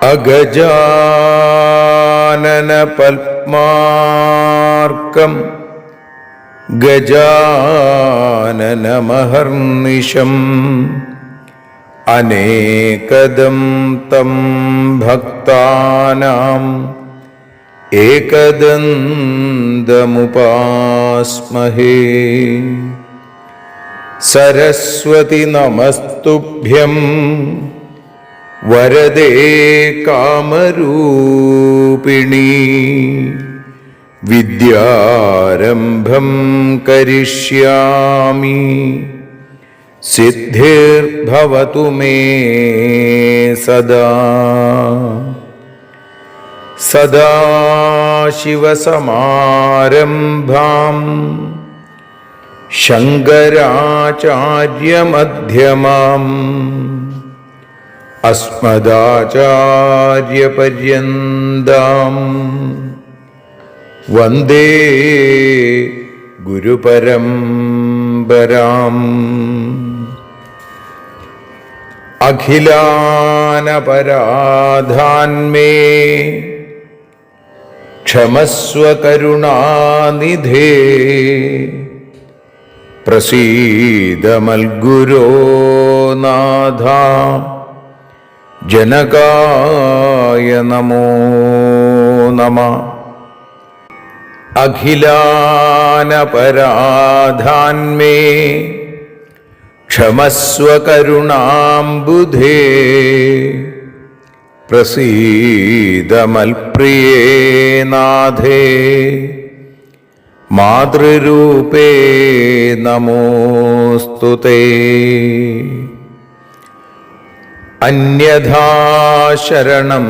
അഗജാനന പത്മാർക്കം ഗജാനനമഹർനിശം അനേകദം തം ഭക്താനാം ഏകദന്തമുപാസ്മഹേ. സരസ്വതി നമസ്തുഭ്യം വരദേ കാമരൂപിണി. വിദ്യാരംഭം കരിഷ്യാമി സിദ്ധിർഭവതു മേ സദാ. സദാശിവസമാരംഭാം ശങ്കരാചാര്യമധ്യമാം അസ്മദാചാര്യപര്യന്താം വന്ദേ ഗുരുപരമ്പരാം. അഖിലാനപരാധാന്മേ ക്ഷമസ്വ കരുണാനിധേ. പ്രസീദ മൽഗുരോ നാഥ ജനകായ നമോ നമഃ. അഖിലാനപരാധാന്മേ ക്ഷമസ്വ കരുണാംബുധേ. പ്രസീദ മൽപ്രിയേ നാഥേ മാതൃരൂപേ നമോസ്തുതേ. അന്യഥാ ശരണം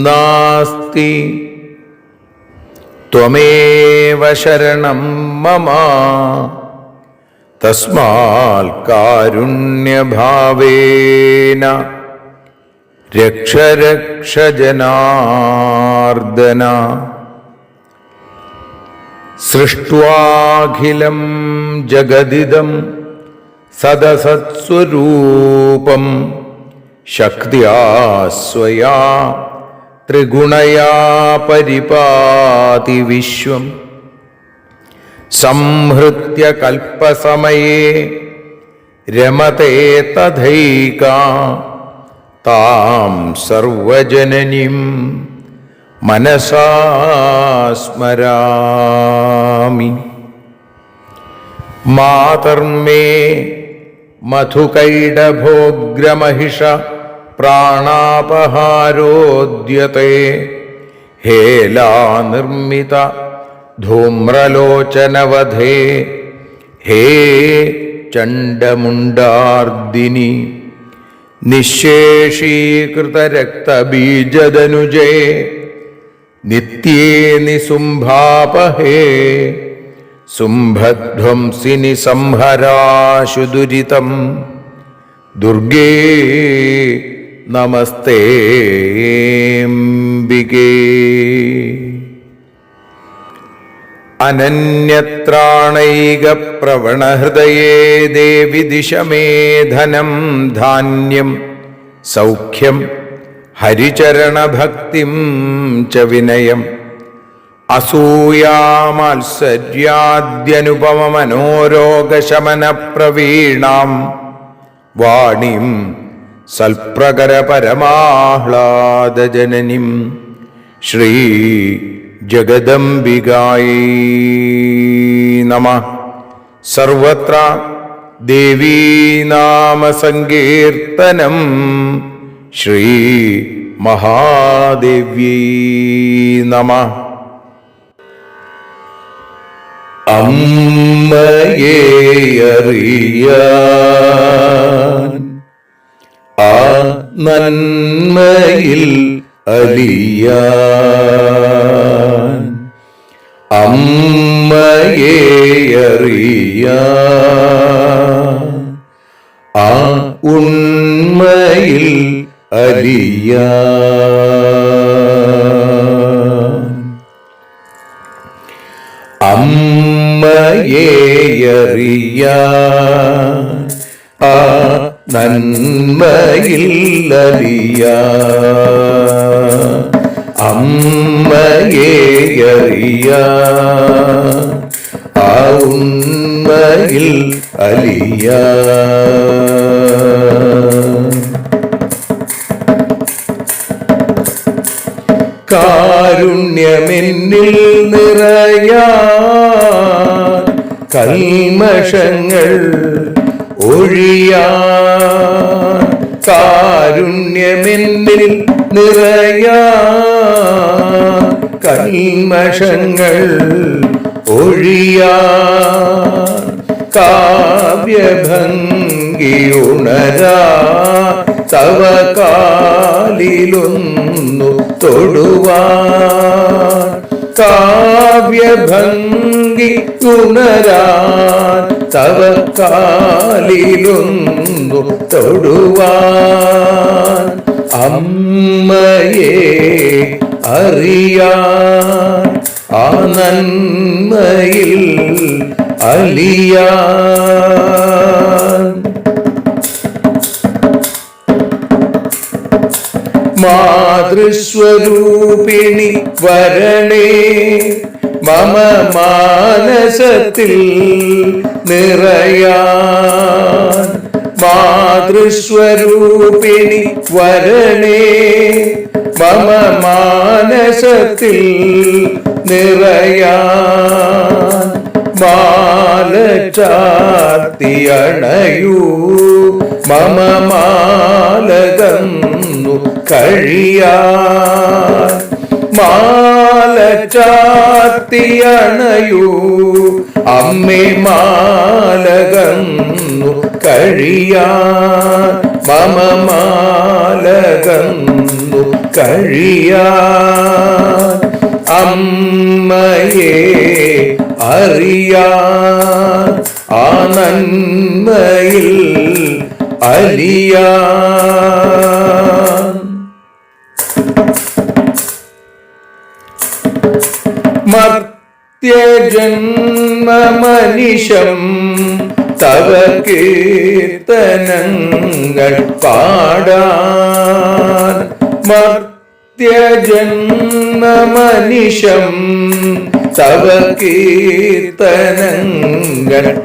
നാസ്തി ത്വമേവ ശരണം മമ. തസ്മാൽ കാരുണ്യഭാവേന രക്ഷ രക്ഷ ജനാർദ്ദന. സൃഷ്ട്വാഖിലം ജഗദിദം സദസത്സ്വരൂപം ശക്ത്യാ സ്വയാ ത്രിഗുണയാ പരിപാതി വിശ്വം. സംഹൃത്യ കൽപ്പസമയേ രമതേ തഥൈകാ താം സർവജനനീം മനസാ സ്മരാമി. മാതർമേ മധുകൈടഭോഗ്രമഹിഷ പ്രാണാപഹാരോദ്യത്തെ. ഹേലാനിർമ്മിത ധൂമ്രലോചനവധേ. ഹേ ചണ്ഡമുണ്ഡാർദിനി നിശേഷീകൃതരക്തബീജദനുജേ. നിത്യേ നിസുംഭാപഹേ സുംഭധ്വംസിനി സംഹരാശു ദുരിതം. ദുർഗേ നമസ്തേംബികേ. അനന്യത്രാണൈകപ്രവണഹൃദയേ ദേവി ദിശ മേ ധനം ധാന്യം സൗഖ്യം ഹരിചരണഭക്തിം ച വിനയം. അസൂയാമാത്സര്യാദ്യനുപമമനോരോഗശമനപ്രവീണാം വാണിം സൽപ്രകരപരമാഹ്ലാദജനനിം ശ്രീ ജഗദംബികായൈ നമഃ. സർവത്ര ദേവീനാമസങ്കീർത്തനം ശ്രീ മഹാദേവ്യൈ നമഃ. അമ്മയെ അറിയാൻ ആ നന്മയിൽ അലിയാൻ അമ്മയെ അറിയാൻ ആ ഉണ്മയിൽ അലിയാൻ അമ്മയെ അറിയാൻ ആ നന്മയിൽ അലിയാൻ അമ്മയെ അറിയാൻ ആ ഉണ്മയിൽ അലിയാൻ കാരുണ്യമെന്നിൽ നിറയാൻ കൽമഷങ്ങൾ ഒഴിയാൻ കാരുണ്യമെന്നിൽ നിറയാൻ കൽമഷങ്ങൾ ഒഴിയാൻ കാവ്യഭംഗി ഉണരാ തവ കാലിലൊന്നു തൊടുവാൻ കാവ്യഭംഗി ഉണരാൻ തവ കാലിലൊന്നു തൊടുവാൻ അമ്മയെ അറിയാൻ ആ നന്മയിൽ അലിയാൻ മാതൃസ്വരൂപിണി വരണേ മമ മാനസത്തിൽ നിറയാൻ മാതൃസ്വരൂപിണി വരണേ മമ മാനസത്തിൽ നിറയാൻ മാല ചാർത്തിയണയൂ മമ മാലകന്നു കഴിയാൻ മാല ചാർത്തിയണയൂ അമ്മേ മാലകന്നു കഴിയാൻ മമ മാലകന്നു കഴിയാൻ അമ്മയെ അറിയാൻ ആ നന്മയിൽ അലിയാൻ മർത്യജന്മമനിശം തവ കീർത്തനങ്ങൾ പാടാൻ മർത്യജന്മമനിശം തവ കീർത്തനങ്ങൾ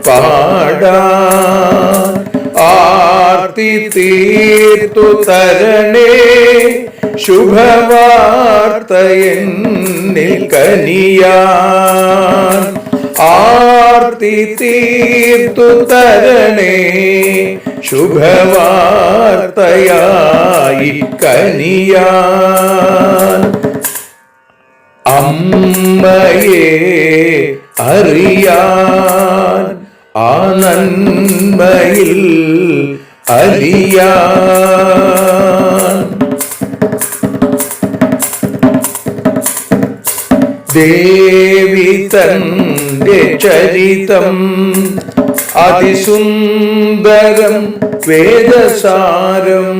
പാടാൻ ആർത്തി തീർത്തു തരണേ ശുഭവാർത്തയെന്നിൽ കനിയാൻ ആർത്തി തീർത്തു തരണേ ശുഭവാർത്തയായി കനിയാൻ അമ്മയെ അറിയാൻ ആ നന്മയിൽ അലിയാൻ ദേവി തന്റെ ചരിതം അതിസുന്ദരം വേദസാരം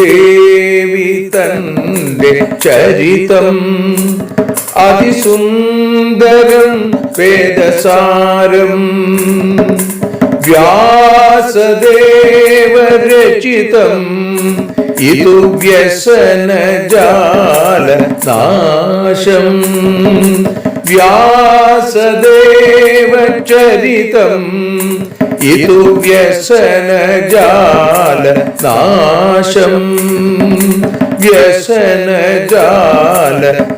ദേവി തന്റെ ചരിതം അതിസുന്ദരം വേദസാരം വ്യാസദേവരചിതം ഇതു വ്യസനജാല നാശം വ്യാസദേവചരിതം ഇതു വ്യസനജാല നാശം വ്യസനജാല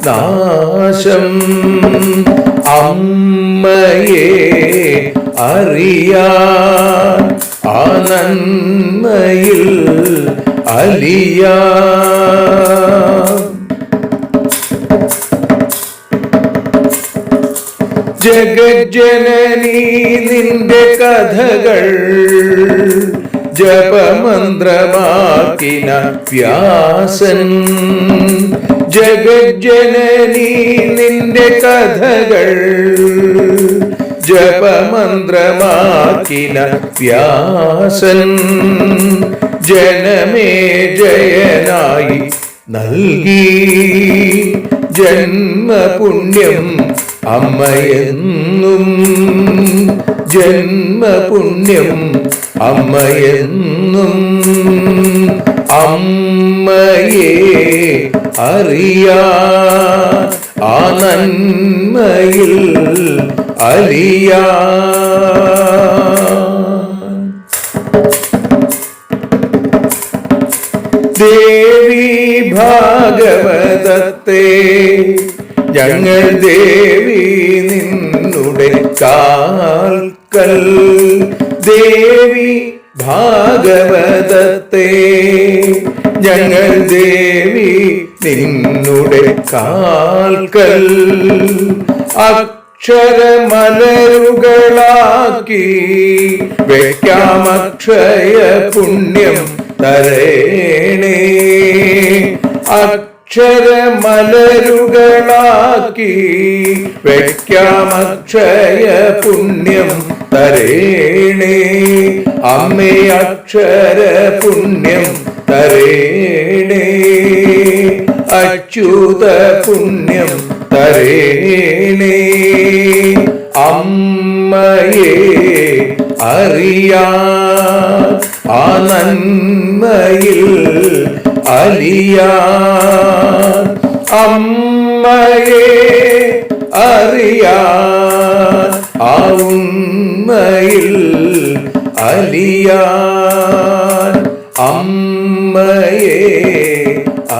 നാശം അമ്മയെ അറിയാൻ ആ നന്മയിൽ അലിയാൻ ജഗജ്ജനനീ നിന്റെ കഥകൾ ജപമന്ത്രമാക്കിന വ്യാസൻ. ജഗജ്ജനനീ നിന്റെ കഥകൾ ജപമന്ത്രമാക്കിന വ്യാസൻ. ജനമേ ജയനായി നൽകി ജന്മപുണ്യം അമ്മയെന്നും. ജന്മപുണ്യം അമ്മയെന്നും. അമ്മയെ അറിയാൻ ആ നന്മയിൽ അലിയാൻ. ദേവി ഭാഗവതത്തെ ഞങ്ങൾ ദേവി നിന്നുടെ കാൽക്കൽ. ദേവി ഭാഗവതത്തെ ഞങ്ങൾ ദേവി നിന്നുടെ കാൽക്കൽ. അക്ഷരമലരുകളാക്കി വയ്ക്കാം അക്ഷയ പുണ്യം തരേണേ. അക്ഷരമലരുകളാക്കി വയ്ക്കാം അക്ഷയ പുണ്യം തരേണേ. അമ്മേ അക്ഷര പുണ്യം തരേണേ. അച്യുത പുണ്യം തരേണേ. അമ്മയെ അറിയാൻ ആ നന്മയിൽ അലിയാൻ. അമ്മയെ അറിയാൻ ആ ഉണ്മയിൽ അലിയാൻ. അമ്മയെ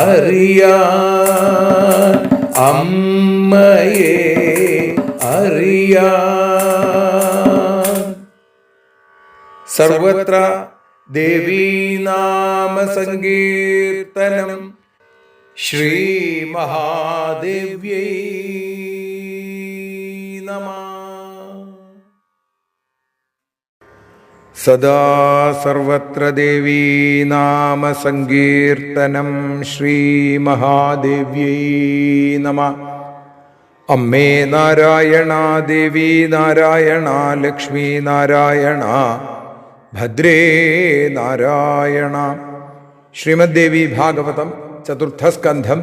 അറിയാൻ. അമ്മയെ അറിയാൻ. സർവത്ര ദേവീനാമ സങ്കീർത്തനം. ശ്രീ മഹാദേവ്യൈ നമഃ. സദാ സർവത്ര ദേവീനാമ സങ്കീർത്തനം. ശ്രീ മഹാദേവ്യൈ നമഃ. അമ്മേ നാരായണ, ദേവി നാരായണ, ലക്ഷ്മി നാരായണ, ഭദ്രേ നാരായണ. ശ്രീമദ് ദേവി ഭാഗവതം ചതുർത്ഥസ്കന്ധം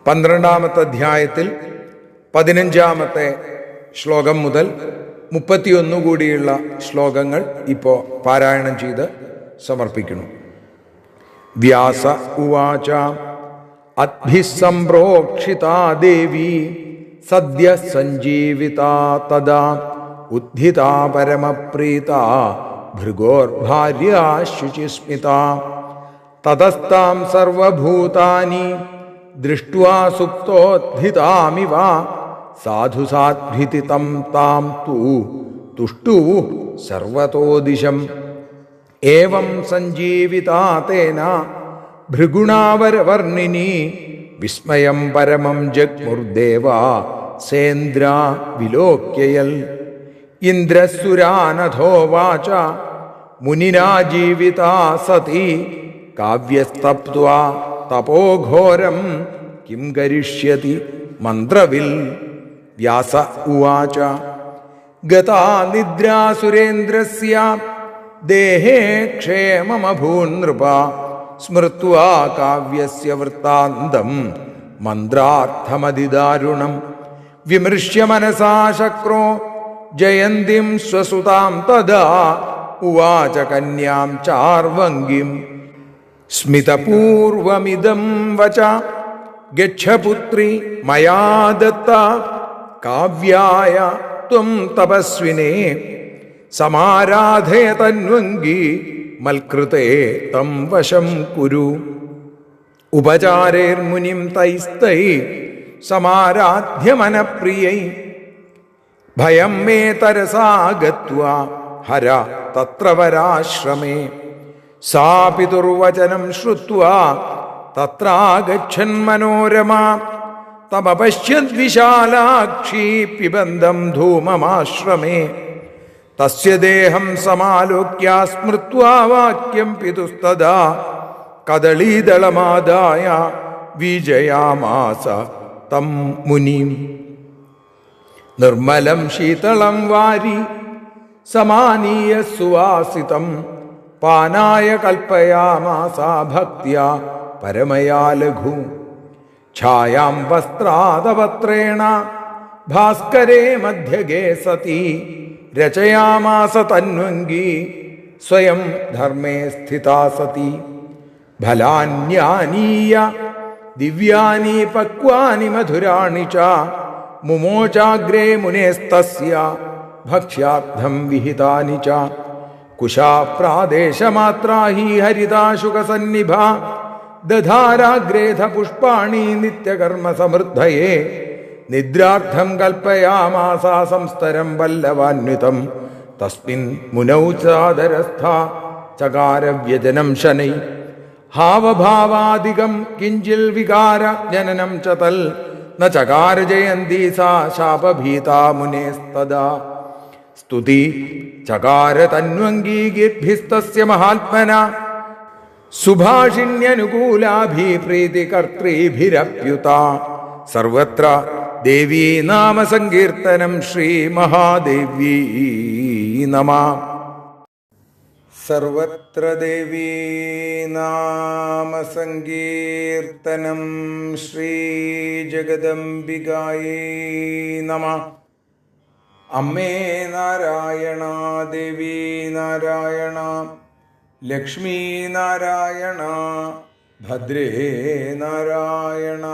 12-ാമത്തെ അധ്യായത്തിൽ 15-ാമത്തെ ശ്ലോകം മുതൽ 31 കൂടിയുള്ള ശ്ലോകങ്ങൾ ഇപ്പോൾ പാരായണം ചെയ്ത് സമർപ്പിക്കുന്നു. വ്യാസ ഉവാച അദ്ഭിസംപ്രോക്ഷിതാ ദേവി സദ്യ സഞ്ജീവിതാ തദാ ഉദ്ധിതാ പരമപ്രീതാ ഭൃഗോർഭാര്യാ ശുചിസ്മിതാ. തതസ്താം സർവഭൂതാനി ദൃഷ്ട്വാ സുപ്തോദ്ധിതാമിവ സാധു സാധ്വിതിതം താം തു തുഷ്ടു സർവതോ ദിശം. ഏവം സഞ്ജീവിതാ തേന ഭൃഗുണാവരവർണിനി വിസ്മയം പരമം ജഗ്മുർദേവാ സേന്ദ്ര വിലോക്യയൽ. ഇന്ദ്രസുരാനഥോവാച മുനിനാ ജീവിതാ സതി കാവ്യസ്തപ്ത്വാ തപോഘോരം കിം കരിഷ്യതി മന്ത്രവിൽ. വ്യാസ ഉവാച ഗതാ നിദ്രാ സുരേന്ദ്രസ്യ ദേഹേ ക്ഷേമമഭൂന്നൃപ സ്മൃത്വാ കാവ്യസ്യ വൃത്താന്തം മന്ത്രാർത്ഥമതിദാരുണം. വിമൃശ്യ മനസാ ശക്രോ ജയന്തിം സ്വസുതാം തദാ ഉവാച കന്യാം ചാർവംഗിം സ്മിതപൂർവമിദം വച ഗച്ഛ പുത്രി മയാ ദത്ത കാവ്യായ ത്വം തപസ്വിനേ സമാരാധയ തന്വംഗി മൽകൃതേ തം വശം കുരു. ഉപചാരേർമുനിം തൈസ്തൈ സമാരാധ്യമനപ്രിയൈ ഭയം മേ തരസാ ഗത്വാ ഹര തത്ര വരാശ്രമേ. സാ പിതുർവചനം ശ്രുത്വാ തത്രാഗച്ഛൻ മനോരമാ തമപശ്യദ്വിശാലാക്ഷി പിബന്ധം ധൂമമാശ്രമേ തസ്യ ദേഹം സമാലോക്യ സ്മൃത്വാ വാക്യം പിതുസ്തദാ കദളീദളമാദായ വിജയാമാസ തം മുനിം. നിർമ്മലം ശീതളം വാരി സമാനീയ സുവാസിതം പാനായ കൽപ്പയാമാസ ഭക്ത്യാ പരമയാ ലഘു. ഛായാം വസ്ത്രാദപത്രേണ ഭാസ്കരേ മധ്യഗേ സതി രചയാമാസ തന്വംഗീ സ്വയം ധർമ്മേ സ്ഥിതാ സതി. ഫലാന്യാനീയ ദിവ്യാനി പക്വാനി മധുരാണി ച മുമോചാഗ്രേ മുനേസ്തസ്യ ഭക്ഷ്യാർത്ഥം വിഹിതാനി ച. കുശാ പ്രാദേശമാത്രാ ഹി ഹരിതാശുകസന്നിഭ ദധാരാഗ്രേധ പുഷ്പാണി നിത്യകർമ്മ സമൃദ്ധയേ. നിദ്രാർത്ഥം കൽപ്പയാമാസ സംസ്തരം വല്ലവാന്വിതം തസ്മിൻ മുനൗ സാദരസ്ഥ ചകാര വ്യജനം ശനൈ. ഹാവഭാവാദികം കിഞ്ചിൽ വികാര ജനനം ച തൽ ന ചകാര ജയന്തി സാ ശാപഭീതാ മുനേസ്തദാ. സ്തുതി ചകാര തന്വംഗീർഭിസ്തസ്യ മഹാത്മന സുഭാഷിണ്യനുകൂലാഭി പ്രീതികർത്തൃഭിരപ്യുത. സർവത്ര ദേവീ നാമ സങ്കീർത്തനം ശ്രീ മഹാദേവ്യൈ നമഃ. സർവത്ര ദേവീ നാമ സങ്കീർത്തനം ശ്രീ ജഗദംബികായൈ നമഃ. അമ്മേ നാരായണ, ദേവി നാരായണ, ലക്ഷ്മീ നാരായണ, ഭദ്രേ നാരായണ.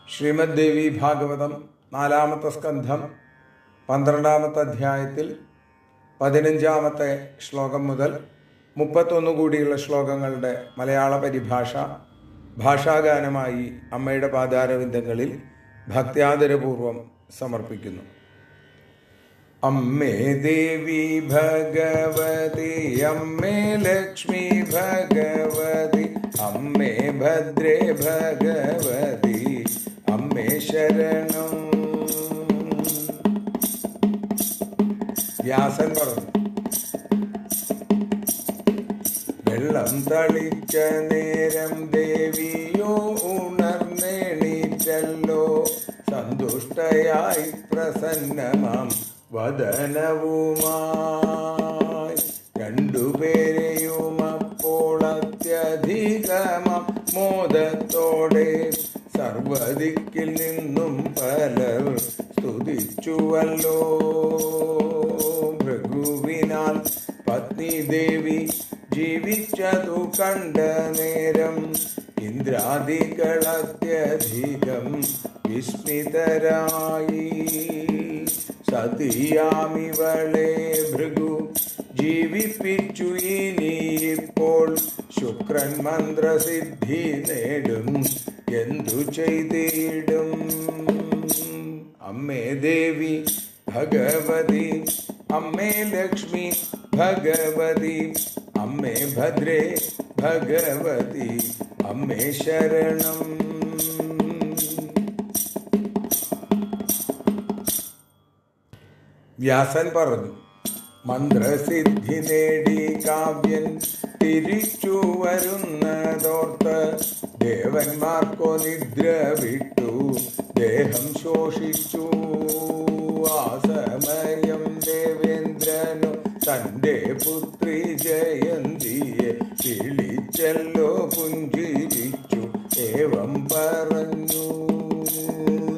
ശ്രീമദ് ദേവി ഭാഗവതം 4-ാമത്തെ സ്കന്ധം 12-ാമത്തെ അധ്യായത്തിൽ 15-ാമത്തെ ശ്ലോകം മുതൽ 31 കൂടിയുള്ള ശ്ലോകങ്ങളുടെ മലയാള പരിഭാഷ ഭാഷാഗാനമായി അമ്മയുടെ പാദാരവിന്ദങ്ങളിൽ ഭക്ത്യാദരപൂർവം സമർപ്പിക്കുന്നു. അമ്മേ ദേവി ഭഗവതി, അമ്മേ ലക്ഷ്മി ഭഗവതി, അമ്മേ ഭദ്രേ ഭഗവതി, അമ്മേ ശരണം. വ്യാസൻ പറഞ്ഞു, വെള്ളം തളിച്ച നേരം ദേവിയോ ഉണർന്നെണീറ്റല്ലോ. സന്തുഷ്ടയായി പ്രസന്നമാം വദനവുമായി രണ്ടുപേരെയും അപ്പോൾ അത്യധികമാം മോദത്തോടെ സർവദിക്കിൽ നിന്നും പലർ സ്തുതിച്ചുവല്ലോ. ഭൃഗുവിനാൽ പത്നി ദേവി ജീവിച്ചതു കണ്ട നേരം ഇന്ദ്രാദികളത്യധികം വിസ്മിതരായി. സതിയാമിവളെ ഭൃഗു ജീവിപ്പിച്ചു, ഇനിയിപ്പോൾ ശുക്രൻ മന്ത്രസിദ്ധി നേടും, എന്തു ചെയ്തിടും. അമ്മേ ദേവി ഭഗവതി, അമ്മേ ലക്ഷ്മി ഭഗവതി, അമ്മേ ഭദ്രേ ഭഗവതി, അമ്മേ ശരണം. വ്യാസൻ പറഞ്ഞു, മന്ത്രസിദ്ധി നേടി കാവ്യൻ തിരിച്ചു വരുന്നതോർത്ത് ദേവന്മാർക്കോ നിദ്ര വിട്ടു ദേഹം ശോഷിച്ചു. ആ സമയം ദേവേന്ദ്രനു തൻ്റെ പുത്രി ജയന്തിയെ വിളിച്ചല്ലോ, പുഞ്ചിരിച്ചു ഏവം പറഞ്ഞു,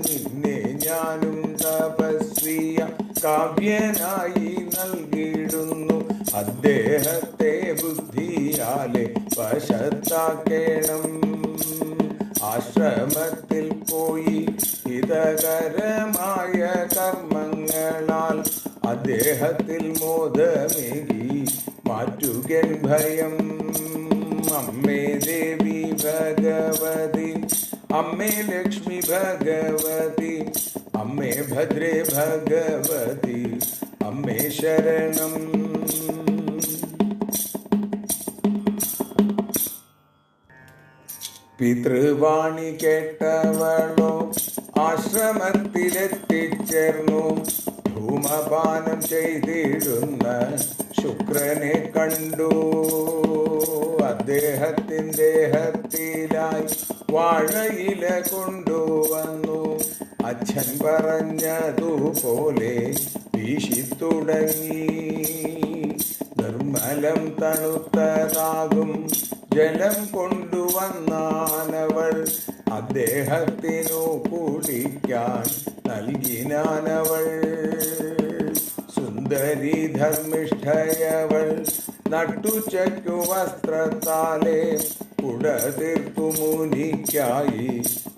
നിന്നെ ഞാനും തപസ്വിയ കാവ്യനായി നൽകിയിടുന്നു. അദ്ദേഹത്തെ ബുദ്ധിയാലെ വശത്താക്കേണം. ആശ്രമത്തിൽ പോയി ഹിതകരമായ കർമ്മങ്ങളാൽ അദ്ദേഹത്തിൽ മോദമേകി മാറ്റുകൻ ഭയം. അമ്മേ ദേവി ഭഗവതി, അമ്മേ ലക്ഷ്മി ഭഗവതി, അമ്മേ ഭദ്രേ ഭഗവതി, അമ്മേ ശരണം. പിതൃവാണി കേട്ടവളോ ആശ്രമത്തിലെത്തിച്ചേർന്നു. ധൂമപാനം ചെയ്തിടുന്ന ശുക്രനെ കണ്ടു. അദ്ദേഹത്തിൻ ദേഹത്തിലായി വാഴയില കൊണ്ടുവന്നു. അച്ഛൻ പറഞ്ഞതുപോലെ വീശിത്തുടങ്ങി. നിർമ്മലം തണുത്തതാകും ജലം കൊണ്ടുവന്നാനവൾ അദ്ദേഹത്തിനു കുടിക്കാൻ നൽകിനാനവൾ. സുന്ദരി ധർമ്മിഷ്ഠയവൾ നട്ടുച്ചയ്ക്കു വസ്ത്രത്താലെ കുടതീർത്തു മുനിക്കായി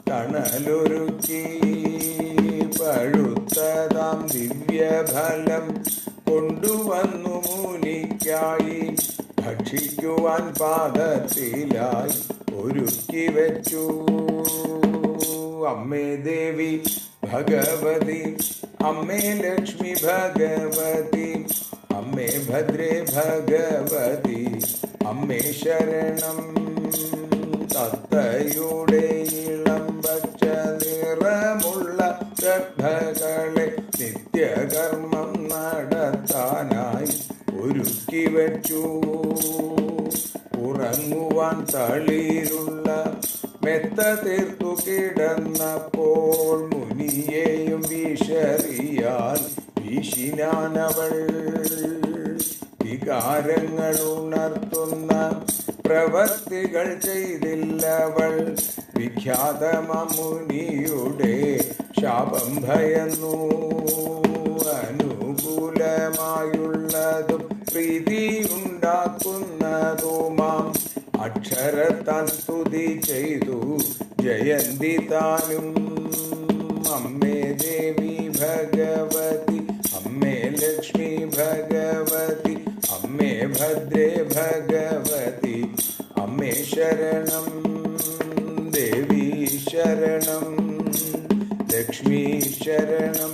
തണലൊരുക്കി. പഴുത്തതാം ദിവ്യഫലം കൊണ്ടുവന്നു മുനിക്കായി ഭക്ഷിക്കുവാൻ പാദത്തിലായി ഒരുക്കി വെച്ചു. അമ്മേ ദേവി ഭഗവതി, അമ്മേ ലക്ഷ്മി ഭഗവതി, അമ്മേ ഭദ്രേ ഭഗവതി, അമ്മേ ശരണം. തത്തയുടെ ഇളം പച്ച നിറമുള്ള ഗർഭകളെ നിത്യകർമ്മം നടത്താനായി ഒരുക്കി വെച്ചു. ഉറങ്ങുവാൻ തളിരുള്ള മെത്ത തീർത്തു കിടന്നപ്പോൾ മുനിയെയും വീശറിയാൽ വീശിനാനവൾ. വികാരങ്ങൾ ഉണർത്തുന്ന പ്രവർത്തികൾ ചെയ്തില്ലവൾ. വിഖ്യാതമുനിയുടെ ശാപം ഭയന്നു. അനുകൂലമായുള്ളതും പ്രീതിയുണ്ടാക്കുന്നതുമാം അക്ഷരത്താൻ സ്തുതി ചെയ്തു ജയന്തി താനും. അമ്മേ ദേവി ഭഗവതി, അമ്മേ ലക്ഷ്മി ഭഗവതി, അമ്മേ ഭദ്രേ ഭഗവതി, അമ്മേ ശരണം. ദേവി ശരണം, ലക്ഷ്മി ശരണം,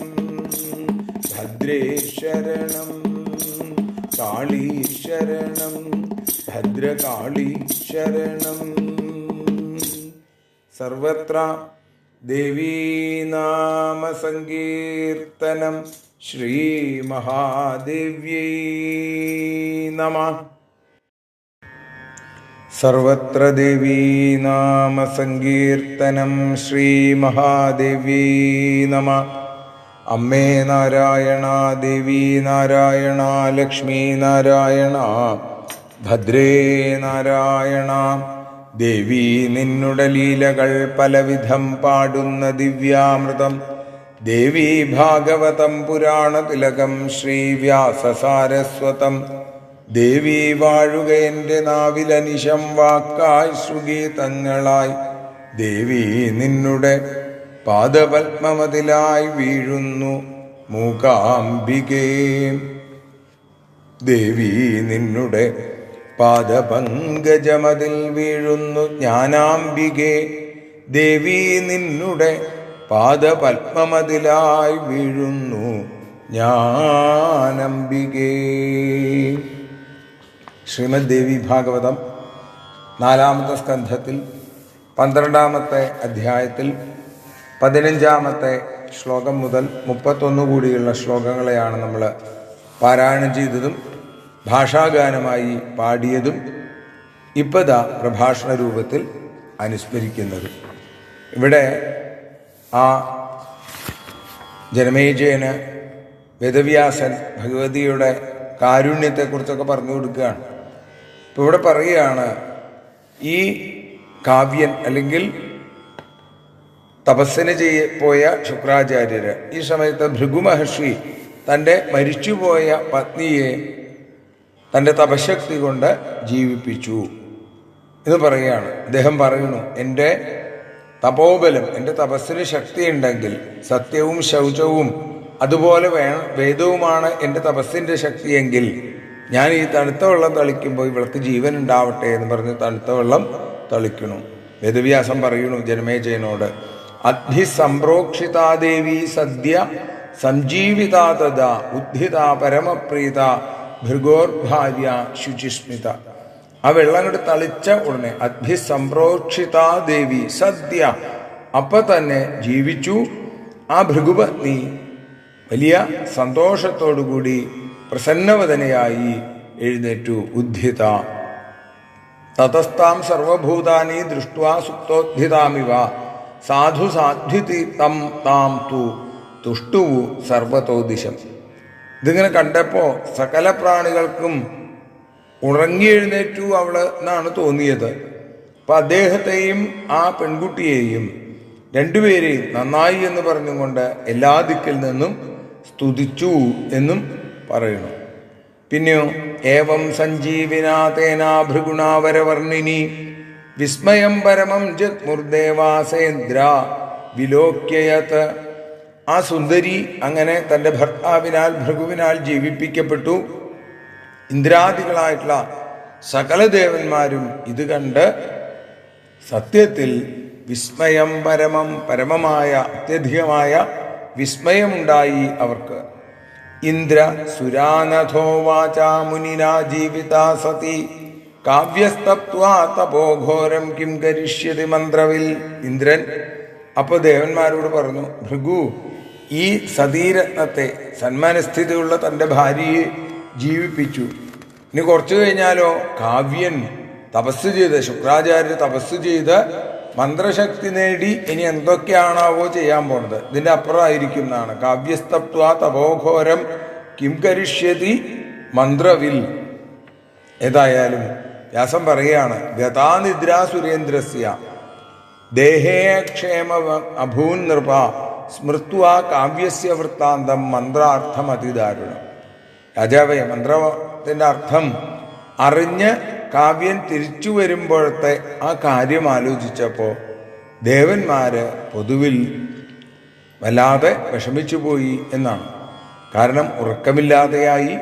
ഭദ്രേ ശരണം, കാളി ശരണം, ഭദ്രകാളി ശരണം. സർവത്ര ദേവീനാമസങ്കീർത്തനം. ശ്രീ മഹാദേവ്യൈ നമഃ. സർവത്ര ദേവീനാമസങ്കീർത്തനം. ശ്രീ മഹാദേവ്യൈ നമഃ. അമ്മേ നാരായണ, ദേവി നാരായണ, ലക്ഷ്മി നാരായണ, ഭദ്രേ നാരായണ. ദേവി നിന്നുടെ ലീലകൾ പലവിധം പാടുന്ന ദിവ്യാമൃതം. ദേവി ഭാഗവതം പുരാണ തിലകം ശ്രീവ്യാസസാരസ്വതം. ദേവി വാഴുക എൻ്റെ നാവിലനിശം വാക്കായി ശ്രുഗീതങ്ങളായി. ദേവി നിന്നുടെ പാദപത്മമതിലായി വീഴുന്നു മൂകാംബികേ. ദേവി നിന്നുടെ പാദപങ്കജമതിൽ വീഴുന്നു ജ്ഞാനാംബികേ. ദേവി നിന്നുടെ പാദപത്മമതിലായി വീഴുന്നു ജ്ഞാനാംബികേ. ശ്രീമദ് ദേവി ഭാഗവതം 4-ാമത്തെ സ്കന്ധത്തിൽ 12-ാമത്തെ അധ്യായത്തിൽ 15-ാമത്തെ ശ്ലോകം മുതൽ 31 കൂടിയുള്ള ശ്ലോകങ്ങളെയാണ് നമ്മൾ പാരായണം ചെയ്തതും ഭാഷാഗാനമായി പാടിയതും ഇപ്പതാ പ്രഭാഷണ രൂപത്തിൽ അനുസ്മരിക്കുന്നത്. ഇവിടെ ആ ജനമേജയന് വേദവ്യാസൻ ഭഗവതിയുടെ കാരുണ്യത്തെക്കുറിച്ചൊക്കെ പറഞ്ഞു കൊടുക്കുകയാണ്. ഇപ്പോൾ ഇവിടെ പറയുകയാണ്, ഈ കാവ്യൻ അല്ലെങ്കിൽ തപസ്സിന് പോയ ശുക്രാചാര്യര് ഈ സമയത്ത് ഭൃഗു മഹർഷി തൻ്റെ മരിച്ചുപോയ പത്നിയെ തൻ്റെ തപശക്തി കൊണ്ട് ജീവിപ്പിച്ചു എന്ന് പറയുകയാണ്. അദ്ദേഹം പറയുന്നു, എൻ്റെ തപോബലം, എൻ്റെ തപസ്സിന് ശക്തിയുണ്ടെങ്കിൽ സത്യവും ശൗചവും അതുപോലെ വേദവുമാണ് എൻ്റെ തപസ്സിൻ്റെ ശക്തിയെങ്കിൽ ഞാൻ ഈ തണുത്ത വെള്ളം തളിക്കുമ്പോൾ ഇവൾക്ക് ജീവൻ ഉണ്ടാവട്ടെ എന്ന് പറഞ്ഞ് തണുത്ത വെള്ളം തളിക്കണു. വേദവ്യാസം പറയുന്നു ജനമേജയനോട്, അദ്ഭിസംപ്രോക്ഷിതാദേവി സദ്യ സംജീവിതാ തഥാ ഉദ്ധിത പരമപ്രീത ഭൃഗോർഭാര്യ ശുചിസ്മിത. ആ വെള്ളം കൊണ്ട് തളിച്ച ഉടനെ അദ്ഭിസംപ്രോക്ഷിതാ ദേവി സദ്യ അപ്പം തന്നെ ജീവിച്ചു. ആ ഭൃഗുപത്നി വലിയ സന്തോഷത്തോടുകൂടി പ്രസന്നവദനയായി എഴുന്നേറ്റു. ഉദ്ധിത തതസ്താം സർവഭൂതാനി ദൃഷ്ട്വാ സുപ്തോദ്ധിതാമിവ സാധു സാധ്വിതം താം തു തുഷ്ടുവു സർവതോദിശം. ഇതിങ്ങനെ കണ്ടപ്പോൾ സകല പ്രാണികൾക്കും ഉറങ്ങി എഴുന്നേറ്റു അവള് എന്നാണ് തോന്നിയത്. അപ്പം അദ്ദേഹത്തെയും ആ പെൺകുട്ടിയെയും രണ്ടുപേരെയും നന്നായി എന്ന് പറഞ്ഞുകൊണ്ട് എല്ലാ ദിക്കിൽ നിന്നും സ്തുതിച്ചു എന്നും പറയുന്നു. പിന്നെയോ ഏവം സഞ്ജീവിനാതേനാ ഭൃഗുണാവരവർണിനി വിസ്മയം പരമം ജഗ്മുർദേവാസേന്ദ്ര വിലോക്യയത്. ആ സുന്ദരി അങ്ങനെ തൻ്റെ ഭർത്താവിനാൽ ഭൃഗുവിനാൽ ജീവിപ്പിക്കപ്പെട്ടു. ഇന്ദ്രാദികളായിട്ടുള്ള സകല ദേവന്മാരും ഇത് കണ്ട് സത്യത്തിൽ വിസ്മയം പരമമായ അത്യധികമായ വിസ്മയമുണ്ടായി അവർക്ക്. ഇന്ദ്ര സുരാനഥോ വാചാ മുനിനാ ജീവിതാ സതി കാവ്യസ്തപ്വാ തപോഘോരം കിം കരിഷ്യതി മന്ത്രവിൽ. ഇന്ദ്രൻ അപ്പോൾ ദേവന്മാരോട് പറഞ്ഞു, ഭൃഗു ഈ സതീരത്നത്തെ സന്മനസ്ഥിതിയുള്ള തൻ്റെ ഭാര്യയെ ജീവിപ്പിച്ചു. ഇനി കുറച്ചു കഴിഞ്ഞാലോ കാവ്യൻ തപസ് ചെയ്ത് ശുക്രാചാര്യർ തപസ് ചെയ്ത് മന്ത്രശക്തി നേടി ഇനി എന്തൊക്കെയാണാവോ ചെയ്യാൻ പോണത്, ഇതിൻ്റെ അപ്പുറമായിരിക്കും എന്നാണ്. കാവ്യസ്തപ്വാ തപോഘോരം കിം കരിഷ്യതി മന്ത്രവിൽ. ഏതായാലും വ്യാസം പറയുകയാണ്, ഗതാനിദ്രാ സുരേന്ദ്രസ്യ ദേഹേ ക്ഷേമ അഭൂൻ നൃപ സ്മൃത്വാ കാവ്യസ്യ വൃത്താന്തം മന്ത്രാർത്ഥം അതിദാരുണം. രാജാവേ, മന്ത്രത്തിൻ്റെ അർത്ഥം അറിഞ്ഞ് കാവ്യൻ തിരിച്ചു വരുമ്പോഴത്തെ ആ കാര്യം ആലോചിച്ചപ്പോൾ ദേവന്മാര് പൊതുവിൽ വല്ലാതെ വിഷമിച്ചു പോയി എന്നാണ്. കാരണം ഉറക്കമില്ലാതെയായി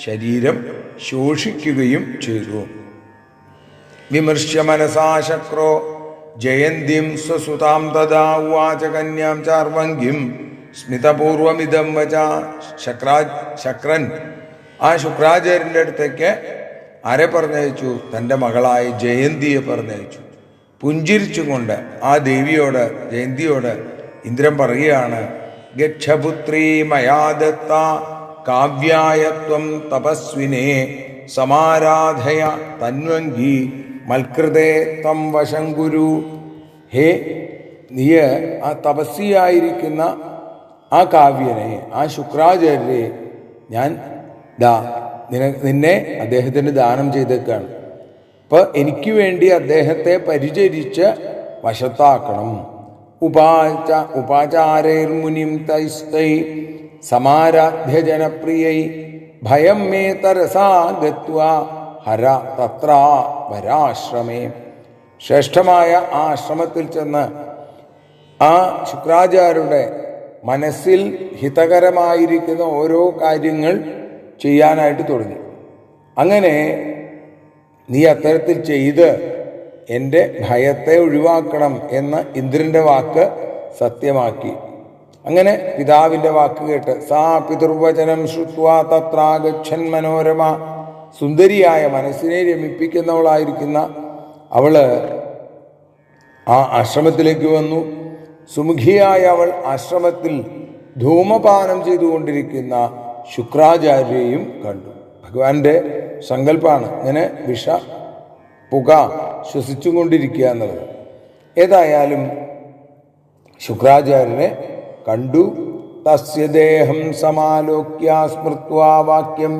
ശരീരം ശോഷിക്കുകയും ചെയ്തു. വിമർശ്യ മനസാ ശക്രോ ജയന്തിം സ്വസുതാം തഥാ ഉവാച കന്യാം ചാർവംഗിം സ്മിതപൂർവമിതം വച. ശക്രൻ ആ ശുക്രാചാര്യൻ്റെ അടുത്തേക്ക് ആരെ പറഞ്ഞയച്ചു? തൻ്റെ മകളായ ജയന്തിയെ പറഞ്ഞയച്ചു. പുഞ്ചിരിച്ചുകൊണ്ട് ആ ദേവിയോട്, ജയന്തിയോട് ഇന്ദ്രൻ പറയുകയാണ്, ഗച്ഛപുത്രീ മയാദത്ത കാവ്യായത്വം തപസ്വിനെ സമാരാധയ തന്വങ്കി മൽകൃതേ തം വശം കുരു. ഹേ, നീ ആ തപസ്വിയായിരിക്കുന്ന ആ കാവ്യനെ, ആ ശുക്രാചാര്യരെ ഞാൻ നിന്നെ അദ്ദേഹത്തിന് ദാനം ചെയ്തേക്കാണ്. അപ്പോൾ എനിക്ക് വേണ്ടി അദ്ദേഹത്തെ പരിചരിച്ച് വശത്താക്കണം. ഉപാചാരൈർമുനിം തൈസ്തൈ സമാരാധ്യ ജനപ്രിയൈ ഭയം മേ തരസാ ഗത്വാ ഹര തത്ര വരാശ്രമേ. ശ്രേഷ്ഠമായ ആ ആശ്രമത്തിൽ ചെന്ന് ആ ശുക്രാചാര്യരുടെ മനസ്സിൽ ഹിതകരമായിരിക്കുന്ന ഓരോ കാര്യങ്ങൾ ചെയ്യാനായിട്ട് തുടങ്ങി. അങ്ങനെ നീ അത്തരത്തിൽ ചെയ്ത് എൻ്റെ ഭയത്തെ ഒഴിവാക്കണം എന്ന് ഇന്ദ്രൻ്റെ വാക്ക് സത്യമാക്കി. അങ്ങനെ പിതാവിൻ്റെ വാക്ക് കേട്ട് സാ പിതൃവചനം ശ്രുത്വാ തത്രാഗച്ഛൻ മനോരമ. സുന്ദരിയായ മനസ്സിനെ രമിപ്പിക്കുന്നവളായിരിക്കുന്ന അവള് ആ ആശ്രമത്തിലേക്ക് വന്നു. സുമുഖിയായ അവൾ ആശ്രമത്തിൽ ധൂമപാനം ചെയ്തുകൊണ്ടിരിക്കുന്ന ശുക്രാചാര്യയും കണ്ടു. ഭഗവാന്റെ സങ്കല്പമാണ് ഇങ്ങനെ പുക ശ്വസിച്ചും കൊണ്ടിരിക്കുക എന്നുള്ളത്. ഏതായാലും ശുക്രാചാര്യനെ കണ്ടു. തസ്യ ദേഹം സമാലോക്യ സ്മൃത്വാ വാക്യം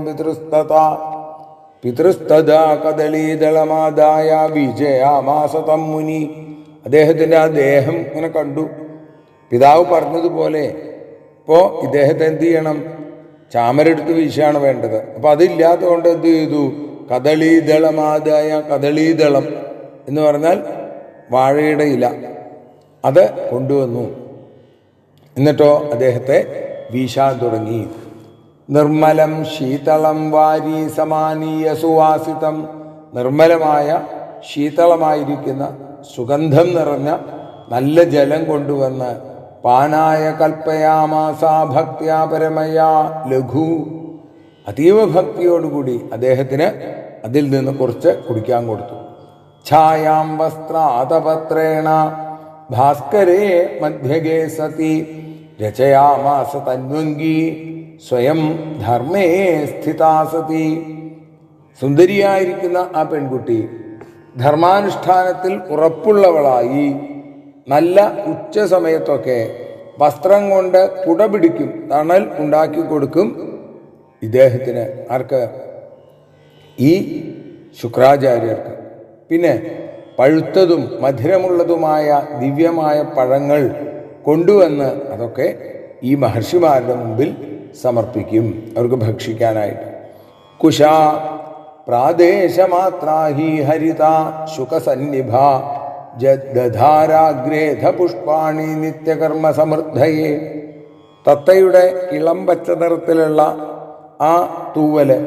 പിതൃസ്തദാ കദളീദളമാദായ വിജയാമാസതം മുനി. അദ്ദേഹത്തിൻ്റെ ആ ദേഹം ഇങ്ങനെ കണ്ടു. പിതാവ് പറഞ്ഞതുപോലെ ഇപ്പോൾ ഇദ്ദേഹത്തെ എന്ത് ചെയ്യണം? ചാമരെടുത്ത് വീശാണ് വേണ്ടത്. അപ്പം അതില്ലാത്തതുകൊണ്ട് എന്ത് ചെയ്തു? കദളീദളമാദായ, കദളീദളം എന്ന് പറഞ്ഞാൽ വാഴയുടെ ഇല, അത് കൊണ്ടുവന്നു. എന്നിട്ടോ അദ്ദേഹത്തെ വീശാൻ തുടങ്ങി. നിർമ്മലം ശീതളം വാരി സമാനീയ സുവാസിതം. നിർമ്മലമായ ശീതളമായിരിക്കുന്ന സുഗന്ധം നിറഞ്ഞ നല്ല ജലം കൊണ്ടുവന്ന് പാനായ കൽപ്പയാമാസാ ഭക്ത്യാ പരമയാ ലഘു. അതീവ ഭക്തിയോടുകൂടി അദ്ദേഹത്തിന് അതിൽ നിന്ന് കുറച്ച് കുടിക്കാൻ കൊടുത്തു. ഛായാം വസ്ത്രാതപത്രേണ ഭാസ്കരേ മധ്യഗേ സതി രചയാമാസ തന്വംഗീ സ്വയം ധർമ്മേ സ്ഥിതാ സതി. സുന്ദരിയായിരിക്കുന്ന ആ പെൺകുട്ടി ധർമാനുഷ്ഠാനത്തിൽ ഉറപ്പുള്ളവളായി നല്ല ഉച്ച സമയത്തൊക്കെ വസ്ത്രം കൊണ്ട് കുട പിടിക്കും, തണൽ ഉണ്ടാക്കി കൊടുക്കും ഇദ്ദേഹത്തിന്. ആർക്ക്? ഈ ശുക്രാചാര്യർക്ക്. പിന്നെ പഴുത്തതും മധുരമുള്ളതുമായ ദിവ്യമായ പഴങ്ങൾ കൊണ്ടുവന്ന് അതൊക്കെ ഈ മഹർഷിമാരുടെ മുമ്പിൽ സമർപ്പിക്കും അവർക്ക് ഭക്ഷിക്കാനായിട്ട്. കുശാ പ്രാദേശമാത്രാഹി ഹരിത ശുകസന്നിഭ ദധാരാഗ്രേധ പുഷ്പാണി നിത്യകർമ്മ സമൃദ്ധയെ. തത്തയുടെ ഇളം പച്ച നിറത്തിലുള്ള ആ തൂവല്,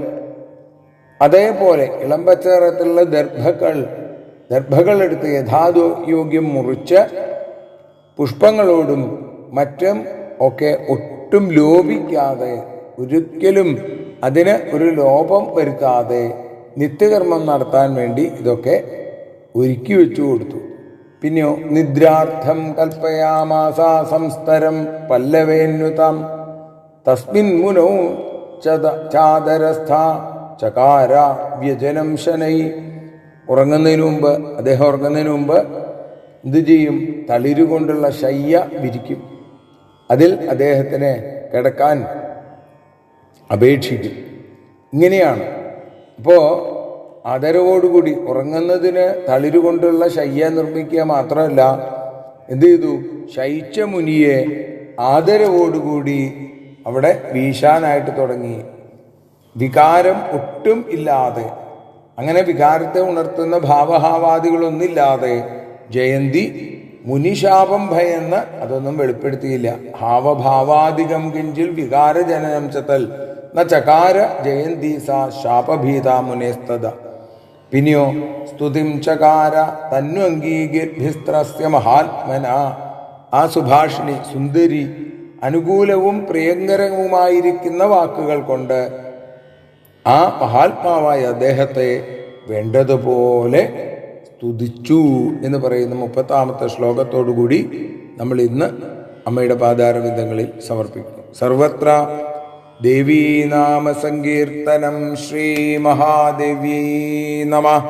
അതേപോലെ ഇളം പച്ച നിറത്തിലുള്ള ദർഭകൾ എടുത്ത് യഥായോഗ്യം മുറിച്ച് പുഷ്പങ്ങളോടും മറ്റും ഒക്കെ ഒട്ടും ലോപിക്കാതെ, ഒരിക്കലും അതിന് ഒരു ലോപം വരുത്താതെ നിത്യകർമ്മം നടത്താൻ വേണ്ടി ഇതൊക്കെ ഒരുക്കി വെച്ചു കൊടുത്തു. പിന്നെയോ നിദ്രാർത്ഥം കൽപ്പയാമാസ സംസ്തരം പല്ലവേന്യുതം തസ്മിൻ മുനൗ ചാദരസ്ഥ ചകാര വ്യജനം ശനൈ. അദ്ദേഹം ഉറങ്ങുന്നതിന് മുമ്പ് എന്തു ചെയ്യും? തളിരുകൊണ്ടുള്ള ശയ്യ വിരിക്കും. അതിൽ അദ്ദേഹത്തിന് കിടക്കാൻ അപേക്ഷിക്കും. ഇങ്ങനെയാണ്. അപ്പോൾ ആദരവോടുകൂടി ഉറങ്ങുന്നതിന് തളിരുകൊണ്ടുള്ള ശയ്യ നിർമ്മിക്കുക മാത്രമല്ല, എന്ത് ചെയ്തു? ശയിച്ച മുനിയെ ആദരവോടുകൂടി അവിടെ വീശാനായിട്ട് തുടങ്ങി. വികാരം ഒട്ടും ഇല്ലാതെ, അങ്ങനെ വികാരത്തെ ഉണർത്തുന്ന ഭാവഹാവാദികളൊന്നില്ലാതെ ജയന്തി മുനിശാപം ഭയന്ന് അതൊന്നും വെളിപ്പെടുത്തിയില്ല. ഹാവഭാവാദികം കിഞ്ചിൽ വികാരജനനം ചതൽ ന ചകാര ജയന്തി സാ ശാപഭീത മുനേസ്തത. പിന്നെയോ സ്തുതിം ചകാര തന്വംഗീഗിർഭിസ്ത്രസ്യ മഹാത്മന. ആ സുഭാഷിണി സുന്ദരി അനുകൂലവും പ്രിയങ്കരവുമായിരിക്കുന്ന വാക്കുകൾ കൊണ്ട് ആ മഹാത്മാവായ അദ്ദേഹത്തെ വേണ്ടതുപോലെ സ്തുതിച്ചു എന്ന് പറയുന്ന 30-ാമത്തെ ശ്ലോകത്തോടുകൂടി നമ്മൾ ഇന്ന് അമ്മയുടെ പാദാരവിന്ദങ്ങളിൽ സമർപ്പിക്കുന്നു. സർവത്ര ദേവീനാമ സങ്കീർത്തനം. ശ്രീ മഹാദേവ്യൈ നമഃ.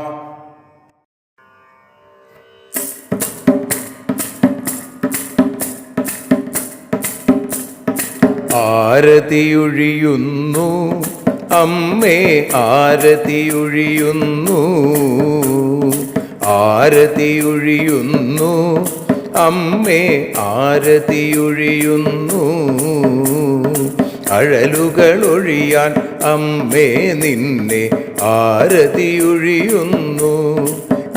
ആരതിയൊഴിയുന്നു അമ്മേ ആരതിയൊഴിയുന്നു, ആരതിയൊഴിയുന്നു അമ്മേ ആരതിയൊഴിയുന്നു. അഴലുകളൊഴിയാൻ അമ്മേ നിന്നെ ആരതിയൊഴിയുന്നു,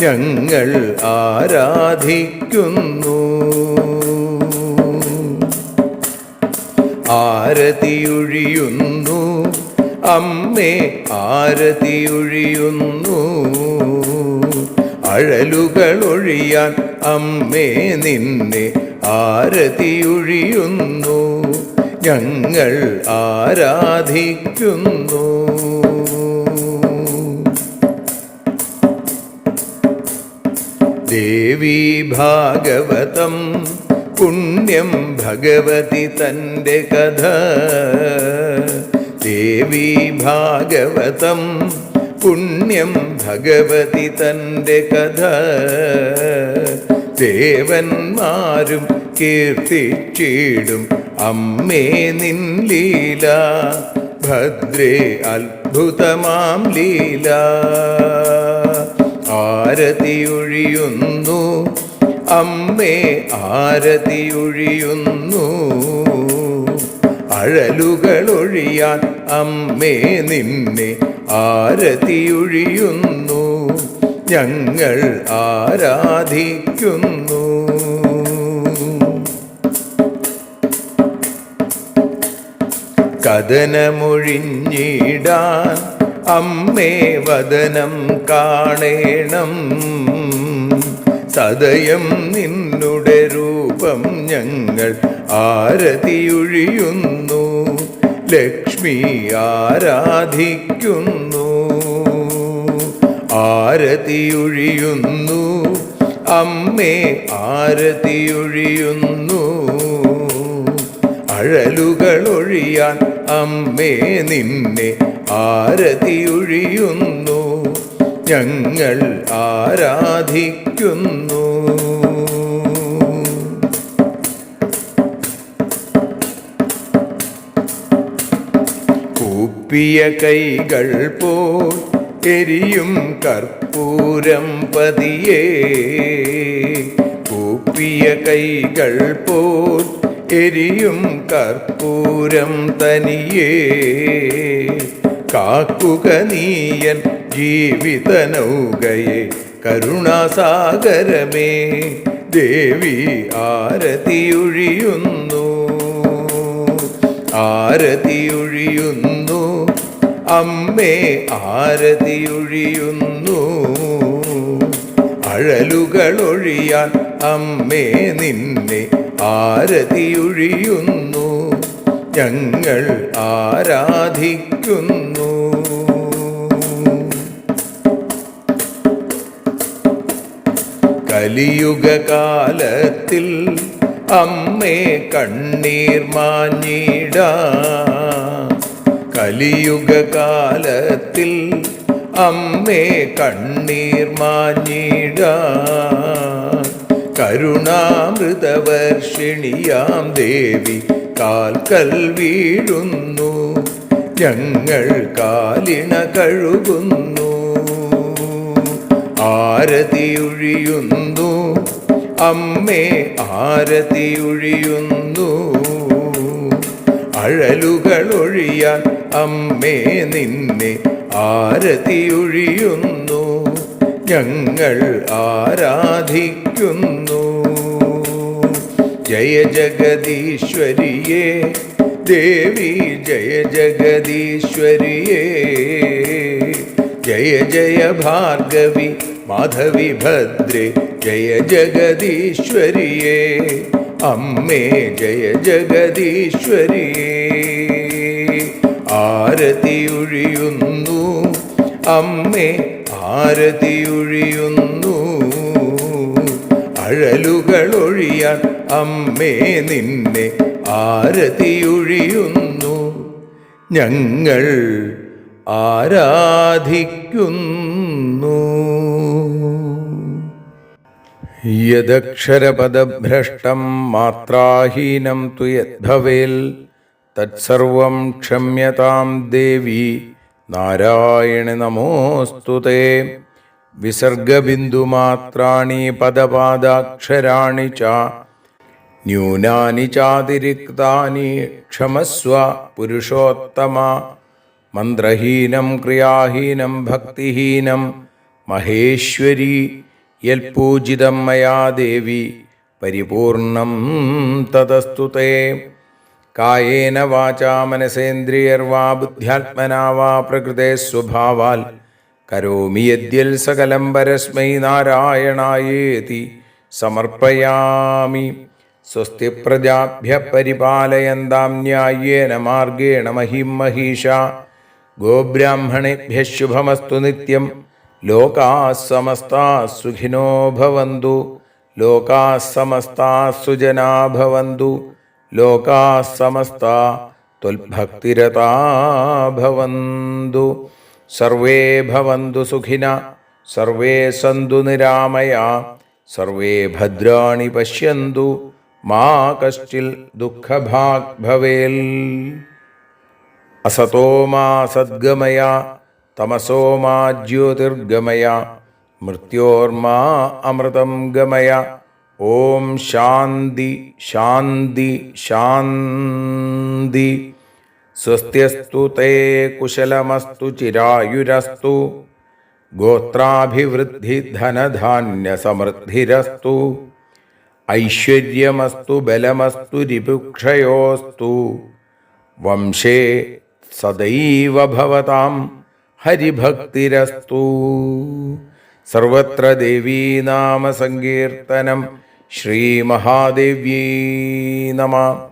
ഞങ്ങൾ ആരാധിക്കുന്നു. ആരതിയൊഴിയുന്നു അമ്മേ ആരതിയൊഴിയുന്നു. അഴലുകളൊഴിയാൻ അമ്മേ നിന്നെ ആരതിയൊഴിയുന്നു, ഞങ്ങൾ ആരാധിക്കുന്നു. ദേവി ഭാഗവതം പുണ്യം ഭഗവതി തൻ്റെ കഥ. ദേവി ഭാഗവതം പുണ്യം ഭഗവതി തൻ്റെ കഥ. ദേവന്മാരും കീർത്തിച്ചിടും അമ്മേ നിൻ ലീല, ഭദ്രേ അത്ഭുതമാം ലീല. ആരതിയൊഴിയുന്നു അമ്മേ ആരതിയൊഴിയുന്നു, അഴലുകളൊഴിയാൻ അമ്മേ നിന്നെ ആരതിയൊഴിയുന്നു, ഞങ്ങൾ ആരാധിക്കുന്നു. കഥനമൊഴിഞ്ഞിടാൻ അമ്മേ വദനം കാണേണം, സദയം നിന്നുടെ രൂപം ഞങ്ങൾ ആരതിയൊഴിയുന്നു, ലക്ഷ്മി ആരാധിക്കുന്നു. ആരതിയൊഴിയുന്നു അമ്മേ ആരതിയൊഴിയുന്നു. അഴലുകളൊഴിയാൻ അമ്മേ നിന്നെ ആരതിയൊഴിയുന്നു. ഞങ്ങൾ ആരാധിക്കുന്നു. കൂപ്പിയ കൈകൾ പോൽ എരിയും കർപ്പൂരം പതിയേ. കൂപ്പിയ കൈകൾ പോൽ എരിയും കർപ്പൂരം തനിയേ. കാക്കുക നീയൻ ജീവിത നൗകയെ കരുണാസാഗരമേ. ദേവി ആരതിയൊഴിയുന്നു. ആരതിയൊഴിയുന്നു അമ്മേ ആരതിയൊഴിയുന്നു. അഴലുകളൊഴിയാൻ അമ്മേ നിന്നെ ആരതിയൊഴിയുന്നു. ഞങ്ങൾ ആരാധിക്കുന്നു. കലിയുഗകാലത്തിൽ അമ്മേ കണ്ണീർ മാഞ്ഞിടാം. കലിയുഗകാലത്തിൽ അമ്മേ കണ്ണീർ മാഞ്ഞിടാം. കരുണാമൃതവർഷിണിയാം ദേവി കാൽക്കൽ വീഴുന്നു. ഞങ്ങൾ കാലിണ കഴുകുന്നു. ആരതിയൊഴിയുന്നു അമ്മേ ആരതിയൊഴിയുന്നു. അഴലുകളൊഴിയാൻ അമ്മേ നിന്നെ ആരതിയൊഴിയുന്നു. ഞങ്ങൾ ആരാധിക്കുന്നു. ജയ ജഗദീശ്വരിയേ ദേവി ജയ ജഗദീശ്വരിയേ. ജയ ജയ ഭാർഗവി മാധവി ഭദ്രേ ജയ ജഗദീശ്വരിയേ. അമ്മേ ജയ ജഗദീശ്വരിയേ. ആരതിയൊഴിയുന്നു അമ്മേ ആരതിയൊഴിയുന്നു. അഴലുകളൊഴിയാൻ അമ്മേ നിന്നെ ആരതിയൊഴിയുന്നു. ഞങ്ങൾ ആരാധിക്കുന്നു. യദക്ഷരപദഭ്രഷ്ടം മാത്രാഹീനം തു യദ്ഭവേൽ തത്സർവം ക്ഷമ്യതാം ദേവി നാരായണി നമോസ്തുതേ. വിസർഗബിന്ദുമാത്രാണി പദപാദാക്ഷരാണി ച ന്യൂനാനി ചാതിരിക്താനി ക്ഷമസ്വ പുരുഷോത്തമ. മന്ത്രഹീനം ക്രിയാഹീനം ഭക്തിഹീനം മഹേശ്വരി യൽപൂജിതം മയാ ദേവി പരിപൂർണം തദസ്തു തേ. കായേന വാചാ മനസേന്ദ്രിയർവാ ബുദ്ധ്യാത്മനാ വാ പ്രകൃതേ സ്വഭാവാൽ കരോമി യദ്യൽ സകലം പരസ്മൈ നാരായണായേതി സമർപ്പയാമി. സ്വസ്തി പ്രജാഭ്യഃ പരിപാലയന്താം ന്യായേന മാർഗേണ മഹിം മഹീഷാ. ഗോബ്രാഹ്മണേഭ്യഃ ശുഭമസ്തു നിത്യം. ലോകാഃ സമസ്താഃ സുഖിനോ ഭവന്തു. ലോകാഃ സമസ്താഃ സുജനാ ഭവന്തു. ലോകാഃ സമസ്താഃ ത്വൽഭക്തിരതാ ഭവന്തു. സർവേ ഭവന്തു സുഖിനഃ സർവേ സന്തു നിരാമയാഃ. സർവേ ഭദ്രാണി പശ്യന്തു മാ കശ്ചിൽ ദുഃഖഭാഗ് ഭവേൽ. അസതോ മാ സദ്ഗമയ തമസോ മാ ജ്യോതിർഗമയ മൃത്യോർമാ അമൃതം ഗമയ. ഓം ശാന്തി ശാന്തി ശാന്തി. സ്വസ്ത്യസ്തു തേ കുശലമസ്തു ചിരായുരസ്തു. ഗോത്രാഭിവൃദ്ധി ധനധാന്യ സമൃദ്ധിരസ്തു. ഐശ്വര്യമസ്തു ബലമസ്തു രിപുക്ഷയോസ്തു. വംശേ സദൈവ ഭവതാം ഹരിഭക്തിരസ്തു. സർവത്ര ദേവീനാമസങ്കീർത്തനം. ശ്രീമഹാദേവ്യൈ നമഃ.